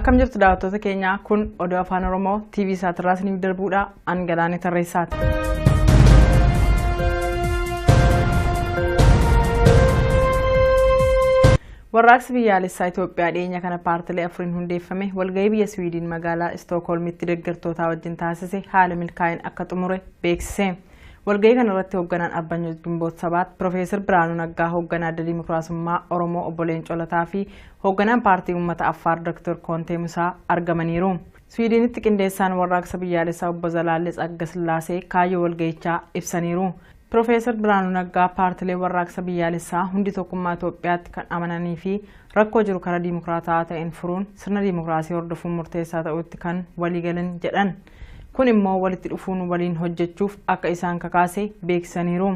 Akkam jirtu daawwattoota keenya kun Oduu Afaan Oromoo TV Saatirraa isiniif darbuudha. Angalaanii Tarreessaati. Warraaqsi biyyaalessaa Itoophiyaa dhiyeenya kana paartilee afuriin hundeeffame walgahii biyya Swiidin magaalaa Stookholmitti deeggartootaa wajjin taasise haala milkaa'in akka xumure beeksise. Walgahii kana irratti hoogganaan Arbanyoo Gimboot Sabaat Profeesar Biraanuu Naggaa hoogganaa adda Dimookiraasummaa Oromoo Obbo Leencoo Lataa fi hoogganaan paartii uummata Affaar Dr. Kontee Musaa argamaniiru. Swiidinitti qindeessaan warraaqsa biyyaalessaa Obbo Zalaallee Tsagga-Sillaasee kaayyoo walgahichaa ibsaniiru. Profeesar Biraanuu Naggaa paartilee warraaqsa biyyaalessaa hundi tokkummaa Itoophiyaatti kan amananii fi rakkoo jiru karaa diimokiraataa ta'een furuun sirna diimokiraasii hordofuun murteessaa ta'utti kan waliigalan jedhan. Kun immoo walitti dhufuun waliin hojjechuuf akka isaan kakaase beeksisaniiru.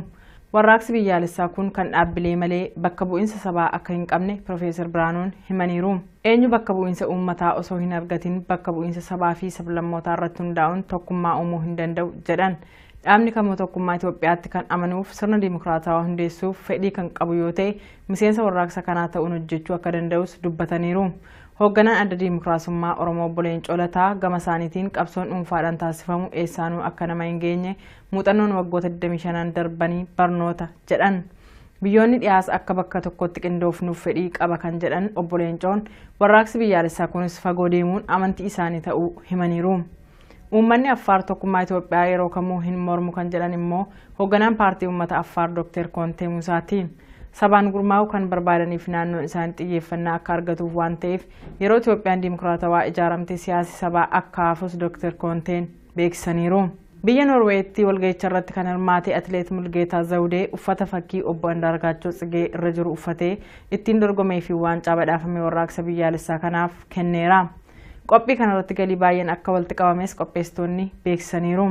Warraaqsi biyyaalessaa kun kan dhaabbilee malee bakka bu'iinsa sabaa akka hin qabne Profeesar Biraanuun himaniiru. Eenyu bakka bu'iinsa uummataa osoo hin argatin bakka bu'iinsa sabaa fi sablammootaa irratti hundaa'uun tokkummaa uumuu hin danda'u jedhan. Dhaabni kamuu tokkummaa Itoophiyaatti kan amanuuf sirna diimokiraatawaa hundeessuuf fedhii kan qabu yoo ta'e miseensa warraaqsa kanaa ta'uun hojjechuu akka danda'us dubbataniiru. Hoogganaan adda Dimookiraasummaa Oromoo Obbo Leencoo Lataa gama isaaniitiin qabsoon dhuunfaadhaan taasifamu eessaanuu akka nama hin geenye muuxannoon waggoota 25 darbanii barnoota jedhan. Biyyoonni dhiyaas akka bakka tokkotti qindoofnuuf fedhii qaba kan jedhan Obbo Leencoon warraaqsi biyyaalessaa kunis fagoo deemuun amantii isaanii ta'uu himaniiru. Uummanni Affaar tokkummaa Itoophiyaa yeroo kamuu hin mormu kan jedhan immoo hoogganaan paartii uummata Affaar Dr. Kontee Musaati. Sabaan gurmaa'uu kan barbaadaniif naannoon isaanii xiyyeeffannaa akka argatuuf waan ta'eef yeroo Itoophiyaan diimokiraatawaa ijaaramte siyaasi sabaa akka hafus Dr. Konteen beeksisaniiru. Biyya Noorweetti walgahicha irratti kan hirmaate atileet Mulgeetaa Zawudee uffata fakkii Obbo Andaargaachoo Tsigee irra jiru uffatee ittiin dorgomee fi waancaa badhaafame warraaqsa biyyaalessaa kanaaf kenneera. Qophii kana irratti galii baay'een akka walitti qabames qopheessitoonni beeksisaniiru.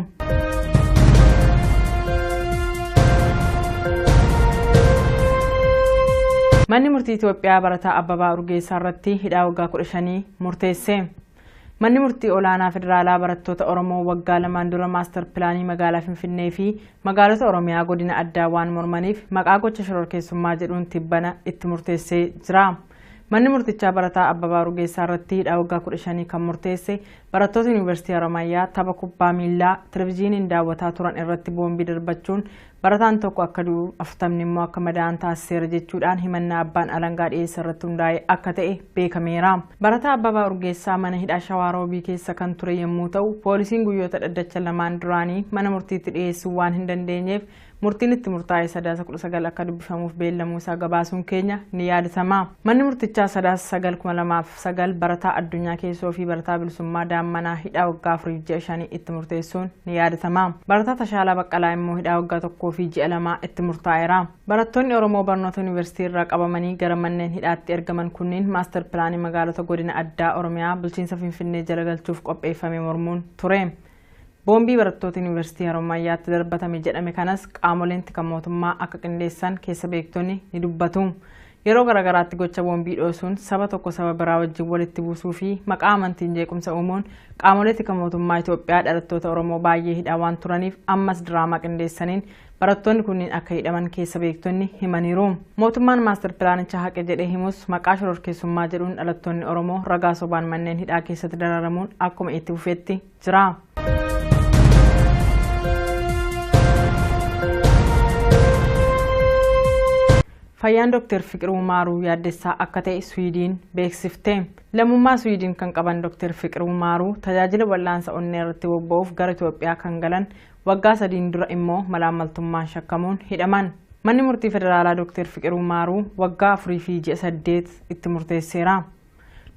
Manni murtii Itoophiyaa barataa Abbabaa Urgeessaa irratti hidhaa waggaa 15 murteesse. Manni murtii olaanaa federaalaa barattoota Oromoo waggaa 2 dura maastar pilaanii magaalaa Finfinnee fi magaalota Oromiyaa godina addaa waan mormaniif maqaa gocha shororkeessummaa jedhuun tibbana itti murteessee jira. Manni murtichaa barataa Abbabaa Urgeessaa irratti hidhaa waggaa 15 kan murteesse barattoota Yuunivarsiitii Harammayyaa tapha kubbaa miilaa televizyiiniin daawwataa turan irratti boombii darbachuun barataan tokko akka du'u 40 immoo akka madaa'an taasiseera jechuudhaan himannaa abbaan alangaa dhiyeessa irratti hundaa'e akka ta'e beekameera. Barataa Abbabaa Urgeessaa mana hidhaa Shawaaroobii keessa kan ture yommuu ta'u poolisiin guyyoota dhaddacha lamaan duraanii mana murtiitti dhiyeessuu waan hin dandeenyeef murtiin itti murtaa'e Sadaasa 19 akka dubbifamuuf beellamuu isaa gabaasuun keenya ni yaadatama. Manni murtichaa Sadaasa 9 barataa Addunyaa Keessoo fi barataa Bilisummaa Daammanaa hidhaa waggaa 4.5 itti murteessuun ni yaadatama. Barataa Tashaalaa Baqqalaa immoo hidhaa waggaa 1.2 itti murtaa'eera. Barattoonni Oromoo barnoota Yuunivarsiitii irraa qabamanii gara manneen hidhaatti ergaman kunniin maastar pilaanii magaalota godina addaa Oromiyaa bulchiinsa Finfinnee jala galchuuf qopheeffame mormuun ture. Boombii barattoota Yuunivarsiitii Harammayyaatti darbatame jedhame kanas qaamoleen tika mootummaa akka qindeessan keessa beektonni ni dubbatu. Yeroo garagaraatti gocha boombii dhoosuun saba tokko saba biraa wajjin walitti buusuu fi maqaa amantiin jeequmsa uumuun qaamolee tika mootummaa Itoophiyaa dhalattoota Oromoo baay'ee hidhaa waan turaniif ammas diraamaa qindeessaniin barattoonni kunniin akka hidhaman keessa beektonni himaniiru. Mootummaan maastar pilaanicha haqe jedhee himus maqaa shororkeessummaa jedhuun dhalattoonni Oromoo ragaa sobaan manneen hidhaa keessatti dararamuun akkuma itti fufeetti jira. Fayyaan Dr. Fiqiruu Maaruu yaaddessaa akka ta'e Swiidin beeksifte. Lammummaa Swiidin kan qaban Dr. Fiqiruu Maaruu tajaajila wal'aansa onnee irratti bobba'uuf gara Itoophiyaa kan galan waggaa 3 dura immoo malaammaltummaan shakkamuun hidhaman. Manni murtii federaalaa Dr. Fiqiruu Maaruu waggaa 4 fi ji'a 8 itti murteesseera.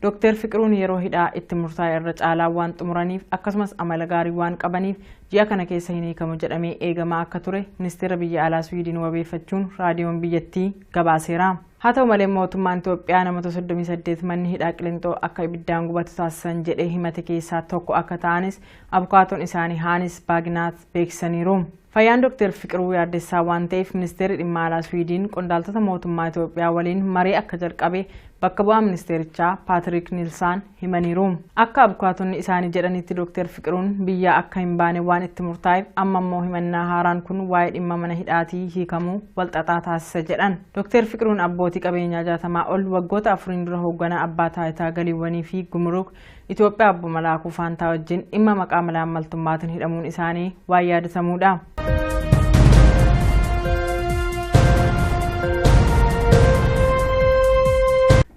Dr. Fiqiruun yeroo hidhaa itti murtaa'e irra caalaa waan xumuraniif akkasumas amala gaarii waan qabaniif ji'a kana keessa hin hiikamu jedhamee eegamaa akka ture ministeera biyya alaa Swiidin wabeeffachuun raadiyoon biyyattii gabaaseera. Haa ta'u malee mootummaan Itoophiyaa namoota 38 manni hidhaa Qilinxoo akka ibiddaan gubatu taasisan jedhee himate keessaa tokko akka ta'anis abukaatoon isaanii Haanis Baaginaat beeksisaniiru. Fayyaan Dr. Fiqiruu Yaaddessaa waan ta'eef ministeerri dhimma alaa Swiidin qondaaltota mootummaa Itoophiyaa waliin marii akka jalqabe bakka bu'aa ministeerichaa Paatrik Niilsaan himaniiru. Akka abukaatonni isaanii jedhanitti Dr. Fiqiruun biyyaa akka hin baane waan itti murtaa'eef amma immoo himannaa haaraan kun waa'ee dhimma mana hidhaatii hiikamuu walxaxaa taasisa jedhan. Dr. Fiqiruun abbootii qabeenyaa 60 ol waggoota 4 dura hoogganaa abbaa taayitaa galiiwwanii fi gumuruuk Itoophiyaa Obbo Malaakuu Faantaa wajjin dhimma maqaa malaammaltummaatiin hidhamuun isaanii waan yaadatamuudha.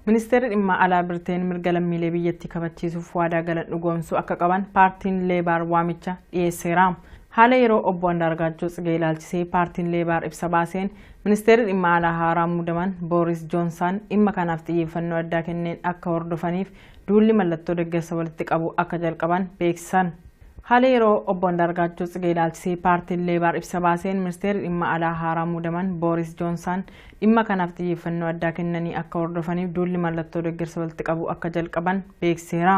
Ministeerri dhimma alaa Birteen mirga lammiilee biyyattii kabachiisuuf waadaa galan dhugoomsuu akka qaban paartiin Leebaar waamicha dhiyeesseera. Haala yeroo obbo Andaargaachoo Tsigee ilaalchisee paartiin Leebaar ibsa baaseen ministeerri dhimma alaa haaraa muudaman Booris Joonsan dhimma kanaaf xiyyeeffannoo addaa kenneen akka hordofaniif duulli mallattoo deeggarsa walitti qabu akka jalqaban beeksisan. Haala yeroo obbo Andaargaachoo Tsigee ilaalchisee paartiin Leebaar ibsa baaseen ministeerri dhimma alaa haaraa muudaman Booris Joonsan dhimma kanaaf xiyyeeffannoo addaa kennanii akka hordofaniif duulli mallattoo deeggarsa walitti qabu akka jalqaban beeksiseera.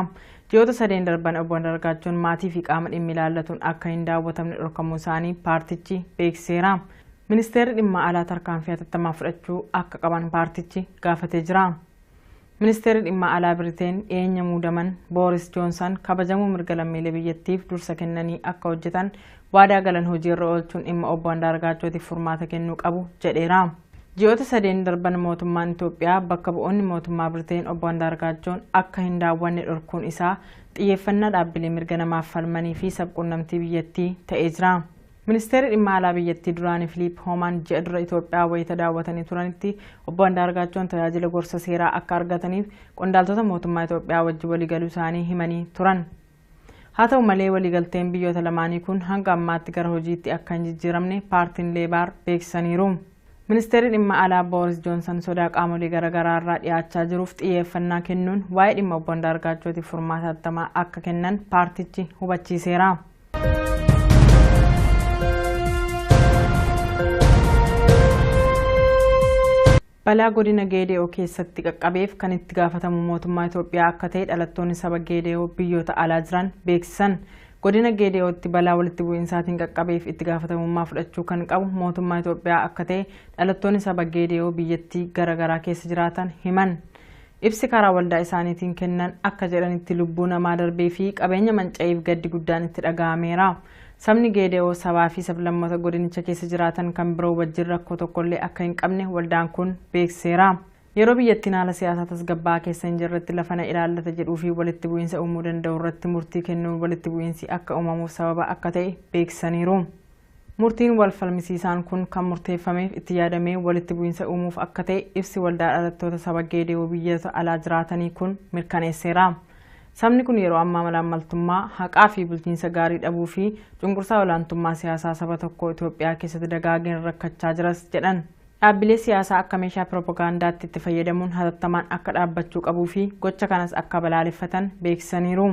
Ji'oota 3 darban obbo Andaargaachoon maatii fi qaama dhimmi ilaallatuun akka hin daawwatamne dhorkamuu isaanii paartichi beeksiseera. Ministeerri dhimma alaa tarkaanfii hatattamaa fudhachuu akka qaban paartichi gaafatee jira. Ministeerri dhimma alaa Birteen dhiyeenya muudaman Booris Joonsan kabajamuu mirga lammiilee biyyattiif dursa kennanii akka hojjetan waadaa galan hojiirra oolchuun dhimma obbo Andaargaachootiif furmaata kennuu qabu jedheera. Ji'oota 3 darban mootummaan Itoophiyaa bakka bu'oonni mootummaa Birteen obbo Andaargaachoon akka hin daawwanne dhorkuun isaa xiyyeeffannaa dhaabbilee mirga namaaf falmanii fi sabquunnamtii biyyattii ta'ee jira. Ministeerri dhimma alaa biyyattii duraanii Filiip Hoomaan ji'a dura Itoophiyaa wayita daawwatanii turanitti obbo Andaargaachoon tajaajila gorsa seeraa akka argataniif qondaaltota mootummaa Itoophiyaa wajjin waliigaluu isaanii himanii turan. Haa ta'u malee waliigalteen biyyoota lamaanii kun hanga ammaatti gara hojiitti akka hin jijjiiramne paartiin Leebaar beeksisaniiru. Ministeerri dhimma alaa Booris Joonsan sodaa qaamolee garaagaraa irraa dhiyaachaa jiruuf xiyyeeffannaa kennuun waa'ee dhimma obbo Andaargaachootiif furmaata hatattamaa akka kennan paartichi hubachiiseera. Balaa godina Geediyoo keessatti qaqqabeef kan itti gaafatamu mootummaa Itoophiyaa akka ta'e dhalattoonni saba Geediyoo biyyoota alaa jiran beeksisan. Godina Geediyootti balaa walitti bu'iinsaatiin qaqqabeef itti gaafatamummaa fudhachuu kan qabu mootummaa Itoophiyaa akka ta'e dhalattoonni saba Geediyoo biyyattii garaagaraa keessa jiraatan himan. Ibsi karaa waldaa isaaniitiin kennan akka jedhanitti lubbuu namaa darbee fi qabeenya manca'eef gaddi guddaan itti dhaga'ameera. Sabni Geediyoo sabaa fi sablammoota godinicha keessa jiraatan kan biroo wajjin rakkoo tokkollee akka hin qabne waldaan kun beeksiseera. Yeroo biyyattiin haala siyaasaa tasgabbaa'aa keessa hin jirretti lafa na ilaallata jedhuu fi walitti bu'iinsa uumuu danda'u irratti murtii kennuun walitti bu'iinsi akka uumamuuf sababa akka ta'e beeksisaniiru. Murtiin wal falmisiisaan kun kan murteeffameef itti yaadamee walitti bu'iinsa uumuuf akka ta'e ibsi waldaa dhalattoota saba Geediyoo biyyoota alaa jiraatanii kun mirkaneesseera. Sabni kun yeroo ammaa malaammaltummaa haqaa fi bulchiinsa gaarii dhabuu fi cunqursaa olaantummaa siyaasaa saba tokkoo Itoophiyaa keessatti dagaageen rakkachaa jiras jedhan. Dhaabbilee siyaasaa akka meeshaa piroopagaandaatti itti fayyadamuun hatattamaan akka dhaabbachuu qabuu fi gocha kanas akka balaaleffatan beeksisaniiru.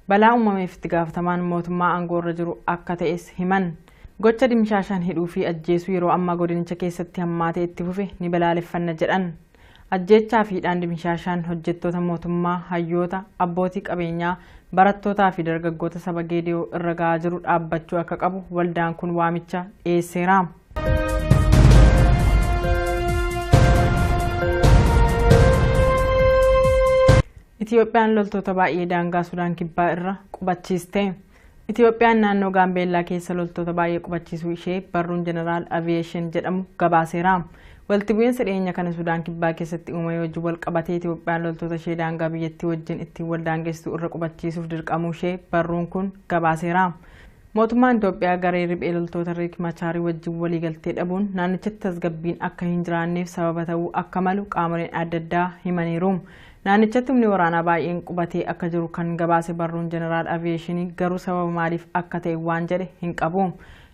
Balaa uumameef itti gaafatamaan mootummaa aangoo irra jiru akka ta'es himan. Gocha dimshaashaan hidhuu fi ajjeesuu yeroo ammaa godinicha keessatti hammaatee itti fufe ni balaaleffanna jedhan. Ajjechaa fi hidhaan dimshaashaan hojjettoota mootummaa, hayyoota, abbootii qabeenyaa, barattootaa fi dargaggoota saba Geediyoo irra gahaa jiru dhaabbachuu akka qabu waldaan kun waamicha dhiyeesseera. Itiyoophiyaan loltoota baay'ee daangaa Sudaan kibbaa irra qubachiiste. Itiyoophiyaan naannoo Gaambeellaa keessa loltoota baay'ee qubachiisuu ishee barruun Jeneraal Aviyeeshin jedhamu gabaaseera. Walitti bu'iinsa dhiyeenya kana Sudaan kibbaa keessatti uumame wajjin wal qabatee Itiyoophiyaan loltoota ishee daangaa biyyattii wajjin ittiin wal daangeessitu irra qubachiisuuf dirqamuu ishee barruun kun gabaaseera. Mootummaan Itoophiyaa garee riphee loltoota Riek Machaarii wajjin waliigaltee dhabuun naannichatti tasgabbiin akka hin jiraanneef sababa ta'uu akka malu qaamoleen adda addaa himaniiru. Naannichatti humni waraanaa baay'een qubatee akka jiru kan gabaase barruun Jeneraal Aviyeeshinii garuu sababa maaliif akka ta'e waan jedhe hin qabu.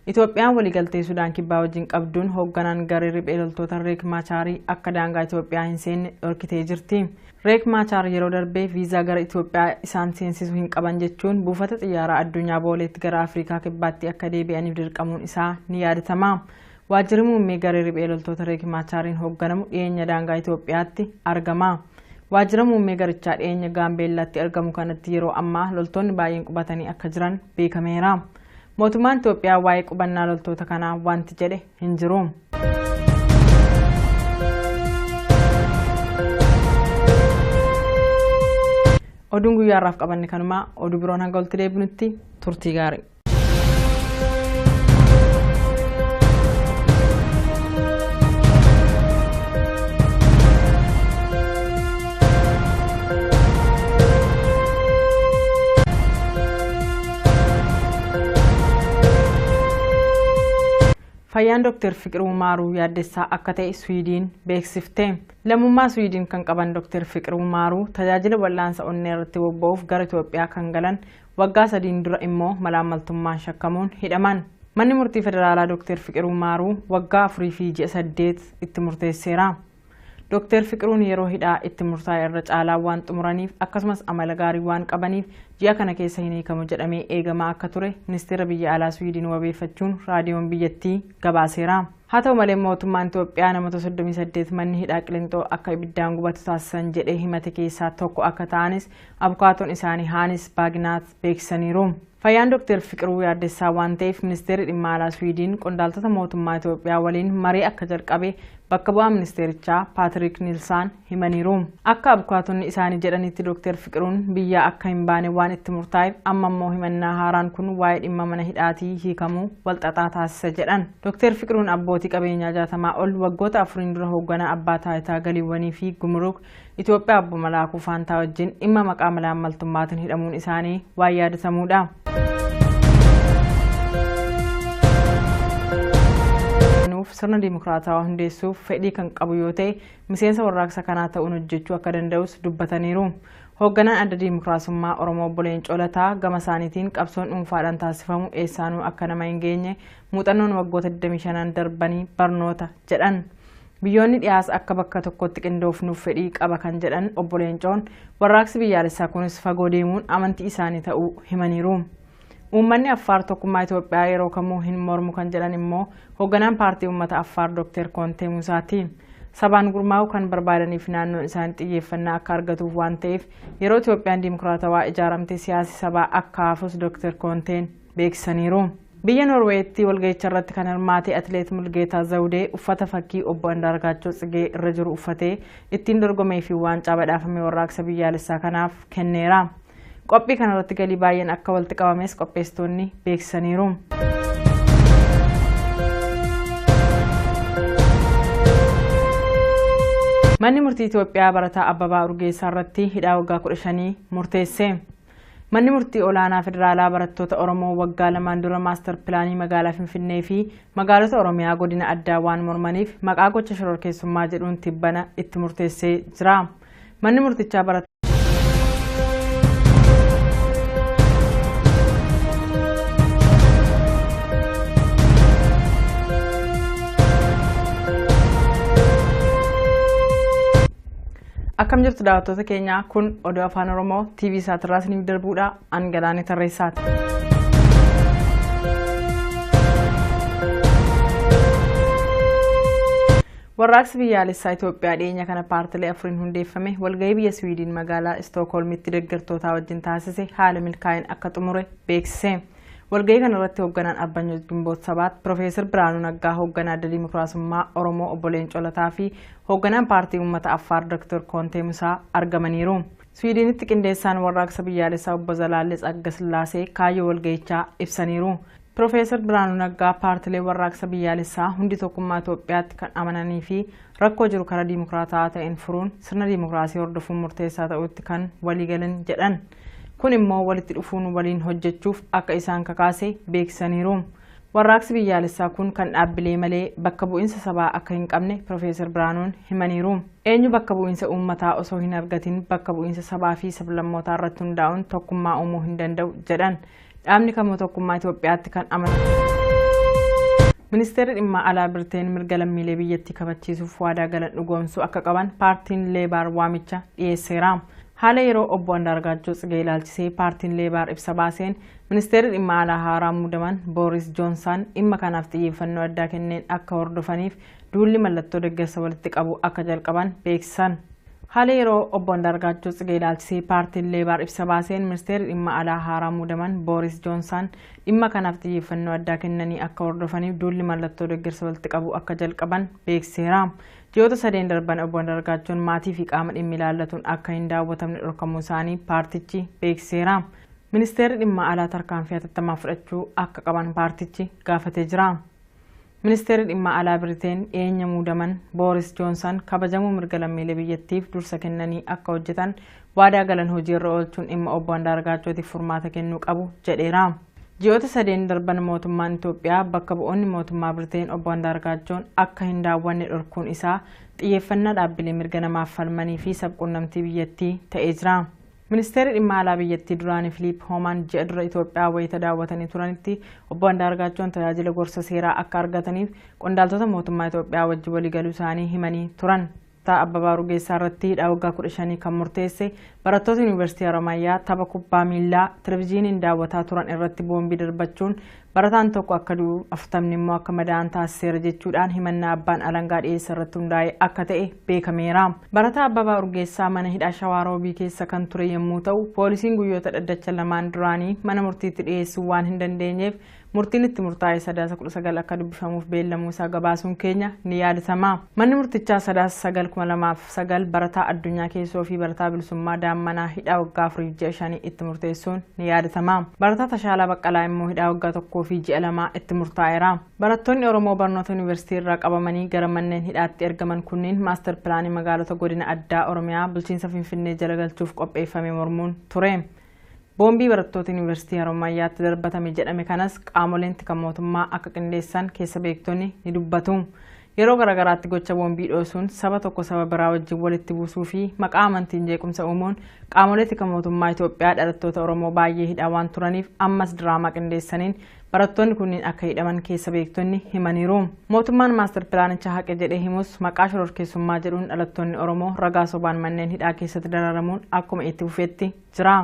Itoophiyaan waliigaltee Sudaan kibbaa wajjin qabduun hoogganaan garee riphee loltoota Riek Machaarii akka daangaa Itoophiyaa hin seenne dhorkitee jirti. Riek Machaar yeroo darbee viizaa gara Itoophiyaa isaan seensisuu hin qaban jechuun buufata xiyyaaraa addunyaa booleetti gara Afrikaa kibbaatti akka deebi'aniif dirqamuun isaa ni yaadatama. Waajjirri muummee garee riphee loltoota Riek Machaariin hoogganamu dhiyeenya daangaa Itoophiyaatti argama. Waajjira muummee garichaa dhiyeenya Gaambeellaatti argamu kanatti yeroo ammaa loltoonni baay'een qubatanii akka jiran beekameera. mootummaan Itoophiyaa waa'ee qubannaa loltoota kanaa wanti jedhe hin jiru. Oduun guyyaarraaf qabanne kanuma oduu biroon hanga walitti deebinutti turtii gaarii. Fayyaan Dr. Fiqiruu Maaruu yaaddessaa akka ta'e Swiidin beeksifte. Lammummaa Swiidin kan qaban Dr. Fiqiruu Maaruu tajaajila wal'aansa onnee irratti bobba'uuf gara Itoophiyaa kan galan waggaa 3 dura immoo malaammaltummaan shakkamuun hidhaman. Manni murtii federaalaa Dr. Fiqiruu Maaruu waggaa 4 fi ji'a 8 itti murteesseera. Dr. Fiqiruun yeroo hidhaa itti murtaa'e irra caalaa waan xumuraniif akkasumas amala gaarii waan qabaniif ji'a kana keessa hin hiikamu jedhamee eegamaa akka ture ministeera biyya alaa Swiidin wabeeffachuun raadiyoon biyyattii gabaaseera. Haa ta'u malee mootummaan Itoophiyaa namoota 38 manni hidhaa Qiliinxoo akka ibiddaan gubatu taasisan jedhee himate keessaa tokko akka ta'anis abukaatoon isaanii Haanis Baaginaat beeksisaniiru. Fayyaan Dr. Fiqiruu yaaddessaa waan ta'eef ministeerri dhimma alaa Swiidin qondaaltota mootummaa Itoophiyaa waliin marii akka jalqabe bakka bu'aa ministeerichaa Paatrik Niilsaan himaniiru. Akka abukaatonni isaanii jedhanitti Dr. Fiqiruun biyyaa akka hin baane waan itti murtaa'eef amma immoo himannaa haaraan kun waa'ee dhimma mana hidhaatii hiikamuu walxaxaa taasisa jedhan. Dr. Fiqiruun abbootii qabeenyaa 60 ol waggoota 4 dura hoogganaa abbaa taayitaa galiiwwanii fi gumruuk Itoophiyaa Obbo Malaakuu Faantaa wajjin dhimma maqaa malaammaltummaatiin hidhamuun isaanii waan yaadatamuudha. Sirna dimokiraatawaa hundeessuuf fedhii kan qabu yoo ta'e miseensa warraaqsa kanaa ta'uun hojjechuu akka danda'us dubbataniiru. Hoogganaan adda dimokiraasummaa Oromoo Obbo Leencoo Lataa gama isaaniitiin qabsoon dhuunfaadhaan taasifamu eessaanuu akka nama hin geenye muuxannoon waggoota 25 darbanii barnoota jedhan. Biyyoonni dhiyaas akka bakka tokkotti qindoofnuuf fedhii qaba kan jedhan Obbo Leencoon warraaqsi biyyaalessaa kunis fagoo deemuun amantii isaanii ta'uu himaniiru. Uummanni Affaar tokkummaa Itoophiyaa yeroo kamuu hin mormu kan jedhan immoo hoogganaan paartii uummata Affaar Dr. Kontee Musaati. Sabaan gurmaa'uu kan barbaadaniif naannoon isaanii xiyyeeffannaa akka argatuuf waan ta'eef yeroo Itoophiyaan dimokiraatawaa ijaaramte siyaasi sabaa akka hafus Dr. Konteen beeksisaniiru. Biyya Noorweetti walga'icha irratti kan hirmaate atileet Mulgeetaa Zawudee uffata fakkii Obbo Andaargaachoo Tsigee irra jiru uffatee ittiin dorgomee fi waancaa badhaafame warraaqsa biyyaalessaa kanaaf kenneera. Qophii kanarratti galii baay'een akka walitti qabames qopheessitoonni beeksisaniiru. Manni murtii Itoophiyaa barataa Abbabaa Urgeessaa irratti hidhaa waggaa 15 murteesse. Manni murtii olaanaa federaalaa barattoota Oromoo waggaa 2 dura maastar pilaanii magaalaa Finfinnee fi magaalota Oromiyaa godina addaa waan mormaniif maqaa gocha shororkeessummaa jedhuun tibbana itti murteessee jira. Manni murtichaa akkam jirtu daawwattoota keenya kun oduu afaan Oromoo TV Saatirraa isiniif darbuudha Angalaanii Tarreessaati. Warraaqsi biyyaalessaa Itoophiyaa dhiyeenya kana paartilee afuriin hundeeffame walgahii biyya Swiidin magaalaa Istookholmitti deeggartootaa wajjin taasise haala milkaa'in akka xumure beeksise. Walgahii kana irratti hoogganaan Arbanyooch Gimboot Sabaat Profeesar Biraanuu Naggaa hoogganaa adda dimokiraasummaa Oromoo Obbo Leencoo Lataa fi hoogganaan paartii uummata Affaar Dr. Kontee Musaa argamaniiru. Swiidinitti qindeessaan warraaqsa biyyaalessaa Obbo Zalaallee Agasillaasee kaayyoo walgahichaa ibsaniiru. Profeesar Biraanuu Naggaa paartilee warraaqsa biyyaalessaa hundi tokkummaa Itoophiyaatti kan amananii fi rakkoo jiru karaa dimokiraataa ta'een furuun sirna dimokiraasii hordofuun murteessaa ta'utti kan waliigalan jedhan. Kun immoo walitti dhufuun waliin hojjechuuf akka isaan kakaase beeksisaniiru. Warraaqsi biyyaalessaa kun kan dhaabbilee malee bakka bu'iinsa sabaa akka hin qabne Profeesar Biraanuun himaniiru. Eenyu bakka bu'iinsa uummataa osoo hin argatin bakka bu'iinsa sabaa fi sablammootaa irratti hundaa'uun tokkummaa uumuu hin danda'u jedhan. Dhaabni kamuu tokkummaa Itoophiyaatti kan amanu. Ministeerri dhimma alaa Birteen mirga lammiilee biyyattii kabachiisuuf waadaa galan dhugoomsuu akka qaban paartiin Leebaar waamicha dhiyeesseera. Haala yeroo Obbo Andaargaachoo Tsigee ilaalchisee paartiin Leebaar ibsa baaseen ministeerri dhimma alaa haaraa muudaman Booris Joonsan dhimma kanaaf xiyyeeffannoo addaa kenneen akka hordofaniif duulli mallattoo deeggarsa walitti qabu akka jalqaban beeksisan. Haala yeroo obbo Andaargaachoo Tsigee ilaalchisee paartiin Leebar ibsa baaseen ministeerri dhimma alaa haaraa muudaman Booris Joonsan dhimma kanaaf xiyyeeffannoo addaa kennanii akka hordofaniif duulli mallattoo deeggarsa walitti qabu akka jalqaban beeksiseera. Ji'oota sadeen darban obbo Andaargaachoon maatii fi qaama dhimmi ilaallatuun akka hin daawwatamne dhorkamuu isaanii paartichi beeksiseera. Ministeerri dhimma alaa tarkaanfii hatattamaa fudhachuu akka qaban paartichi gaafatee jira. Ministeerri dhimma alaa Biriteen dhiyeenya muudaman Booris Joonsan kabajamuu mirga lammiilee biyyattiif dursa kennanii akka hojjetan waadaa galan hojiirra oolchuun dhimma obbo Andaargaachootiif furmaata kennuu qabu jedheera. Ji'oota sadeen darban mootummaan Itoophiyaa bakka bu'oonni mootummaa Biriteen obbo Andaargaachoon akka hin daawwanne dhorkuun isaa xiyyeeffannaa dhaabbilee mirga namaaf falmanii fi sabquunnamtii biyyattii ta'ee jira. Ministeerri dhimma alaa biyyattii duraanii Filiip Hoomaan ji'a dura Itoophiyaa wayita daawwatanii turanitti obbo Andaargaachoon tajaajila gorsa seeraa akka argataniif qondaaltota mootummaa Itoophiyaa wajjin waliigaluu isaanii himanii turan. Abbabaa Urgeessaa irratti hidhaa waggaa 15 kan murteesse barattoota Yuunivarsiitii Harammayyaa tapha kubbaa miilaa televezyiiniin daawwataa turan irratti boombii darbachuun barataan tokko akka du'u 40 immoo akka madaa'an taasiseera jechuudhaan himannaa abbaan alangaa dhiyeessa irratti hundaa'e akka ta'e beekameera. Barataa Abbabaa Urgeessaa mana hidhaa Shawaa Roobii keessa kan ture yommuu ta'u poolisiin guyyoota dhaddacha lamaan duraanii mana murtiitti dhiyeessuu waan hin dandeenyeef murtiin itti murtaa'e Sadaasa 19 akka dubbifamuuf beellamuu isaa gabaasuun keenya ni yaadatama. Manni murtichaa Sadaasa 9 barataa addunyaa keessoo fi barataa bilisummaa daammanaa hidhaa waggaa 4.5 itti murteessuun ni yaadatama. Barataa Tashaalaa Baqqalaa immoo hidhaa waggaa 1.2 itti murtaa'eera. Barattoonni Oromoo barnoota yuunivarsiitii irraa qabamanii gara manneen hidhaatti ergaman kunniin maastar pilaanii magaalota godina addaa Oromiyaa bulchiinsa Finfinnee jala galchuuf qopheeffame mormuun ture. Boombii barattoota yuunivarsiitii Harammayyaatti darbatame jedhame kanas qaamoleen tika mootummaa akka qindeessan keessa beektonni ni dubbatu. Yeroo garagaraatti gocha boombii dhoosuun saba tokko saba biraa wajjin walitti buusuu fi maqaa amantiin jeequmsa uumuun qaamolee tika mootummaa Itoophiyaa dhalattoota Oromoo baay'ee hidhaa waan turaniif ammas diraamaa qindeessaniin barattoonni kunniin akka hidhaman keessa beektonni himaniiru. Mootummaan maastar pilaanicha haqe jedhee himus maqaa shororkeessummaa jedhuun dhalattoonni Oromoo ragaa sobaan manneen hidhaa keessatti dararamuun akkuma itti fufeetti jira.